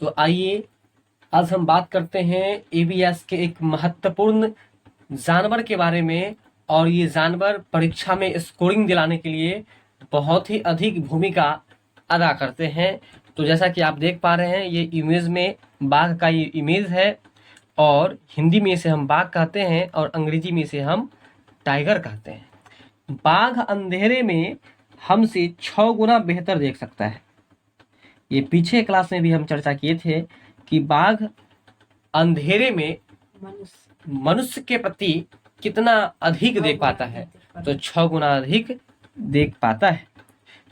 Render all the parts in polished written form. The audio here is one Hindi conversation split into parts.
तो आइए आज हम बात करते हैं एबीएस के एक महत्वपूर्ण जानवर के बारे में। और ये जानवर परीक्षा में स्कोरिंग दिलाने के लिए बहुत ही अधिक भूमिका अदा करते हैं। तो जैसा कि आप देख पा रहे हैं, ये इमेज में बाघ का ये इमेज है, और हिंदी में इसे हम बाघ कहते हैं और अंग्रेजी में इसे हम टाइगर कहते हैं। बाघ अंधेरे में हमसे 6 गुना बेहतर देख सकता है। ये पीछे क्लास में भी हम चर्चा किए थे कि बाघ अंधेरे में मनुष्य के प्रति कितना अधिक देख पाता है, तो 6 गुना अधिक देख पाता है।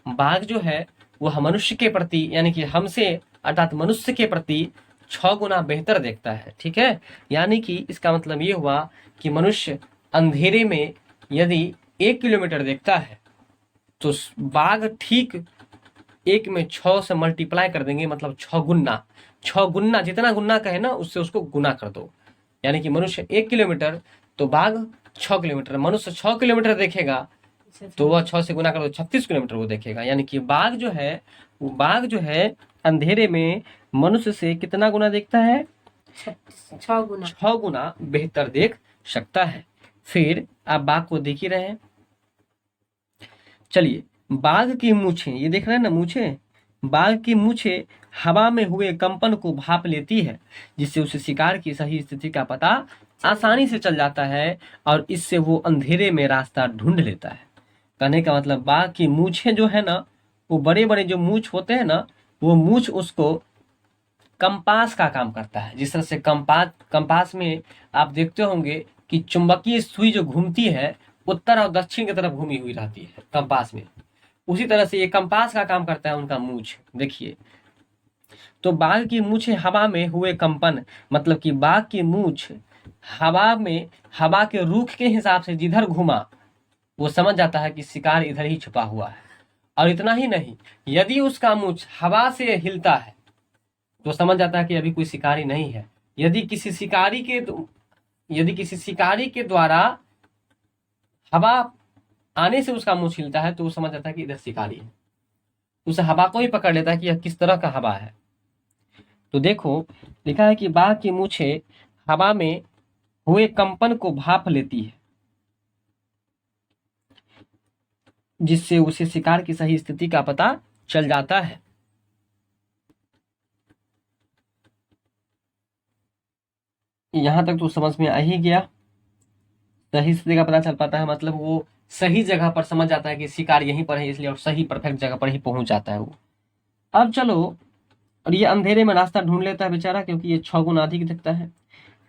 बाघ जो है वह मनुष्य के प्रति यानी कि हमसे अर्थात मनुष्य के प्रति 6 गुना बेहतर देखता है। ठीक है, यानी कि इसका मतलब ये हुआ कि मनुष्य अंधेरे में यदि 1 किलोमीटर देखता है तो बाघ ठीक 1 में 6 से मल्टीप्लाई कर देंगे, मतलब 6 गुना जितना गुना कहे ना उससे उसको गुना कर दो। यानी कि मनुष्य 1 किलोमीटर तो बाघ 6 किलोमीटर। मनुष्य 6 किलोमीटर देखेगा तो वह 6 से गुना कर दो 36 किलोमीटर वो देखेगा। यानी कि बाघ जो है अंधेरे में मनुष्य से कितना गुना देखता है? 6 गुना बेहतर देख सकता है। फिर आप बाघ को देख ही रहे हैं। चलिए, बाघ की मूछें, ये देख रहे हैं ना मूछें, बाघ की मूछें हवा में हुए कंपन को भाप लेती है, जिससे उसे शिकार की सही स्थिति का पता आसानी से चल जाता है और इससे वो अंधेरे में रास्ता ढूंढ लेता है। कहने का मतलब बाघ की मूछें जो है ना, वो बड़े बड़े जो मूछ होते हैं ना, वो मूछ उसको कंपास का काम करता है। जिस तरह से कंपास में आप देखते होंगे कि चुंबकीय सुई जो घूमती है उत्तर और दक्षिण की तरफ घूमी हुई रहती है कंपास में, उसी तरह से ये कंपास का काम करता है उनका मूछ। देखिए, तो बाघ की मूछ हवा में हुए कंपन, मतलब कि बाघ की मूछ हवा के रुख के हिसाब से जिधर घुमा वो समझ जाता है कि शिकार इधर ही छुपा हुआ है। और इतना ही नहीं, यदि उसका मूछ हवा से हिलता है तो समझ जाता है कि अभी कोई शिकारी नहीं है। यदि किसी शिकारी के द्वारा हवा आने से उसका मुंह हिलता है तो वो समझ जाता है कि इधर शिकारी है। उस हवा को ही पकड़ लेता है कि यह किस तरह का हवा है। तो देखो, लिखा है कि बाघ की मूछें हवा में हुए कंपन को भाप लेती है, जिससे उसे शिकार की सही स्थिति का पता चल जाता है। यहां तक तो समझ में आ ही गया। सही स्थिति का पता चल पाता है मतलब वो सही जगह पर समझ जाता है कि शिकार यहीं पर है, इसलिए और सही परफेक्ट जगह पर ही पहुंच जाता है वो। अब चलो, और ये अंधेरे में रास्ता ढूंढ लेता है बेचारा, क्योंकि ये 6 गुना अधिक दिखता है।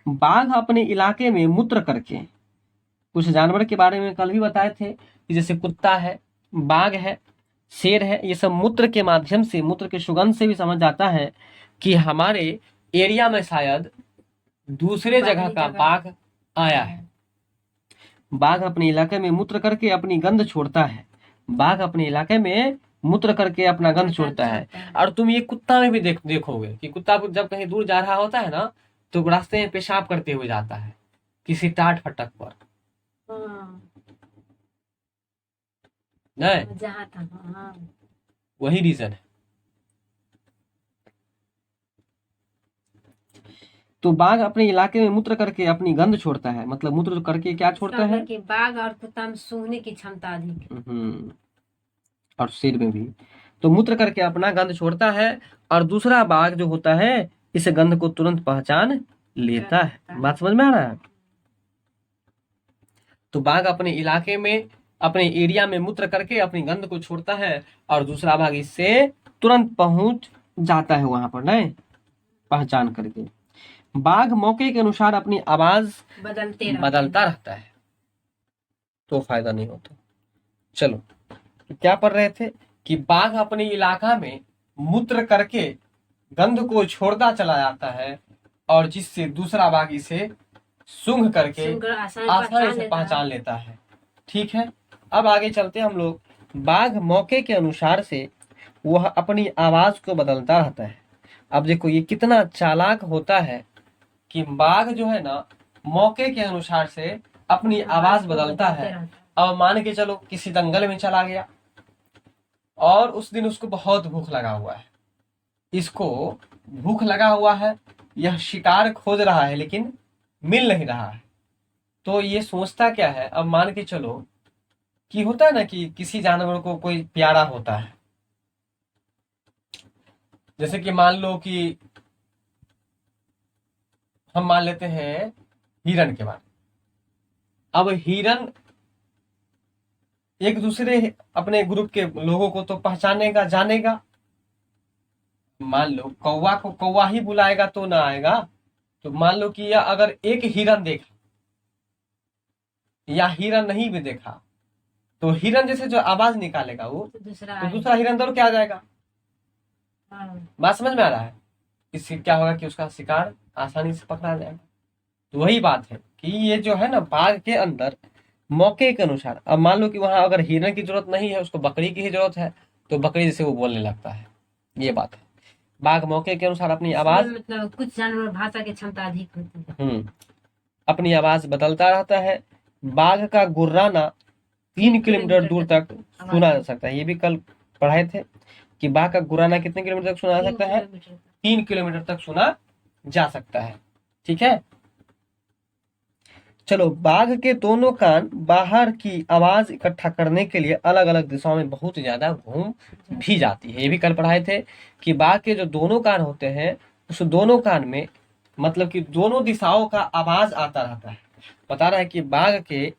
बाघ अपने इलाके में मूत्र करके, कुछ जानवर के बारे में कल भी बताए थे कि जैसे कुत्ता है, बाघ है, शेर है, ये सब मूत्र के माध्यम से, मूत्र के सुगंध से भी समझ जाता है कि हमारे एरिया में शायद दूसरे जगह का बाघ आया है। बाघ अपने इलाके में मूत्र करके अपनी गंध छोड़ता है। बाघ अपने इलाके में मूत्र करके अपना गंध छोड़ता है। और तुम ये कुत्ता में भी देखोगे कि कुत्ता जब कहीं दूर जा रहा होता है ना, तो रास्ते में पेशाब करते हुए जाता है किसी टाट फटक पर। नहीं, वही रीजन है। तो बाघ अपने इलाके में मूत्र करके अपनी गंध छोड़ता है, मतलब मूत्र करके क्या छोड़ता है कि बाघ और कुत्ता में सूंघने की क्षमता अधिक और शेर में भी। तो मूत्र करके अपना गंध छोड़ता है और दूसरा बाघ जो होता है इस गंध को तुरंत पहचान लेता है। बात समझ में आ रहा है? तो बाघ अपने इलाके में, अपने एरिया में मूत्र करके अपनी गंध को छोड़ता है और दूसरा बाघ इससे तुरंत पहुंच जाता है वहां पर, नहीं पहचान करके। बाघ मौके के अनुसार अपनी आवाज बदलता रहता है, तो फायदा नहीं होता। चलो, तो क्या पढ़ रहे थे कि बाघ अपने इलाका में मूत्र करके गंध को छोड़ता चला जाता है और जिससे दूसरा बाघ इसे सूंघ करके आसानी से पहचान लेता है। ठीक है, अब आगे चलते हम लोग। बाघ मौके के अनुसार से वह अपनी आवाज को बदलता रहता है। अब देखो ये कितना चालाक होता है कि बाघ जो है ना मौके के अनुसार से अपनी आवाज बदलता है। अब मान के चलो किसी दंगल में चला गया और उस दिन उसको बहुत भूख लगा हुआ है, इसको भूख लगा हुआ है, यह शिकार खोज रहा है लेकिन मिल नहीं रहा है। तो ये सोचता क्या है, अब मान के चलो कि होता है ना कि किसी जानवर को कोई प्यारा होता है, जैसे कि मान लो कि हम मान लेते हैं हिरन के बारे में। अब हिरन एक दूसरे अपने ग्रुप के लोगों को तो पहचानेगा, जानेगा। मान लो कौवा को कौवा ही बुलाएगा तो ना आएगा। तो मान लो कि या अगर एक हिरन देखा या हिरन नहीं भी देखा, तो हिरन जैसे जो आवाज निकालेगा वो, तो दूसरा तो दूसरा हिरन दौड़ के आ जाएगा। हाँ, बात समझ में आ रहा है? इससे क्या होगा कि उसका शिकार आसानी से पकड़ा जाएगा। तो वही बात है कि ये जो है ना, बाघ के अंदर मौके के अनुसार, अब मान लो कि वहां अगर हिरन की जरूरत नहीं है, उसको बकरी की ही जरूरत है, तो बकरी जैसे वो बोलने लगता है। ये बात है, बाघ मौके के अनुसार अपनी आवाज, इसमें मतलब कुछ जानवर भाषा की क्षमता अधिक होती है। अपनी आवाज बदलता रहता है। बाघ का गुर्राना 3 किलोमीटर दूर तक सुना जा सकता है। ये भी कल पढ़ाए थे कि बाघ का गुर्राना कितने किलोमीटर तक सुना जा सकता है? 3 किलोमीटर तक सुना जा सकता है। ठीक है, चलो। बाघ के दोनों कान बाहर की आवाज इकट्ठा करने के लिए अलग अलग दिशाओं में बहुत ज्यादा घूम भी जाती है। ये भी कल पढ़ाए थे कि बाघ के जो दोनों कान होते हैं, उस दोनों कान में मतलब कि दोनों दिशाओं का आवाज आता रहता है। बता रहा है कि बाघ के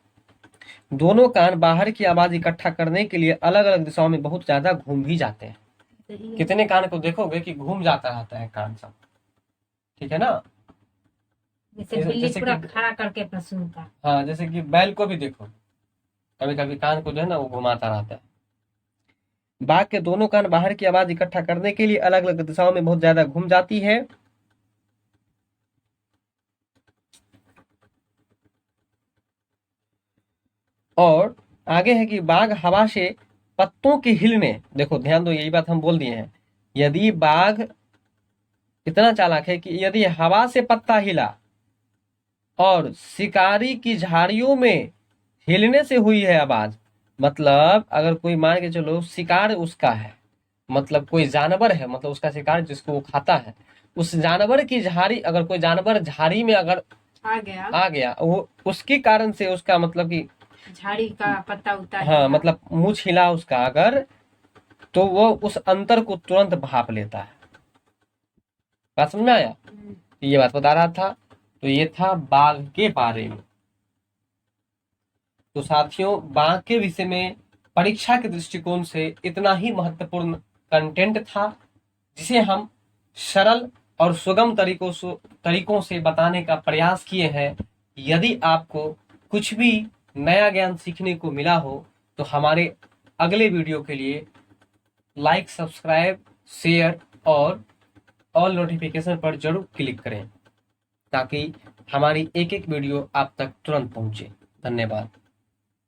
दोनों कान बाहर की आवाज इकट्ठा करने के लिए अलग अलग दिशाओं में बहुत ज्यादा घूम भी जाते हैं। कितने कान को देखोगे कि घूम जाता रहता है कान सब। ठीक है ना? जैसे बिल्ली जैसे पूरा कि खड़ा करके अपना सुनता है। हाँ, जैसे कि बैल को भी देखो, कभी कभी कान को जो है ना वो घुमाता रहता है। बाघ के दोनों कान बाहर की आवाज इकट्ठा करने के लिए अलग अलग दिशाओं में बहुत ज्यादा घूम जाती है। और आगे है कि बाघ हवा से पत्तों के हिलने, देखो ध्यान दो, यही बात हम बोल दिए हैं। यदि बाघ इतना चालाक है कि यदि हवा से पत्ता हिला और शिकारी की झाड़ियों में हिलने से हुई है आवाज, मतलब अगर कोई मान के चलो शिकार उसका है, मतलब कोई जानवर है, मतलब उसका शिकार जिसको वो खाता है, उस जानवर की झाड़ी, अगर कोई जानवर झाड़ी में अगर आ गया वो उसके कारण से उसका मतलब कि झाड़ी का पत्ता उता हाँ, मतलब मुंह छिला उसका अगर, तो वो उस अंतर को तुरंत भाप लेता है। बात समझ में आया? ये बात बता रहा था। तो ये था बाघ के बारे में। तो साथियों, बाघ के विषय में परीक्षा के दृष्टिकोण से इतना ही महत्वपूर्ण कंटेंट था, जिसे हम सरल और सुगम तरीकों से बताने का प्रयास किए हैं। यदि आपको कुछ भी नया ज्ञान सीखने को मिला हो तो हमारे अगले वीडियो के लिए लाइक, सब्सक्राइब, शेयर और ऑल नोटिफिकेशन पर जरूर क्लिक करें, ताकि हमारी एक एक वीडियो आप तक तुरंत पहुंचे। धन्यवाद।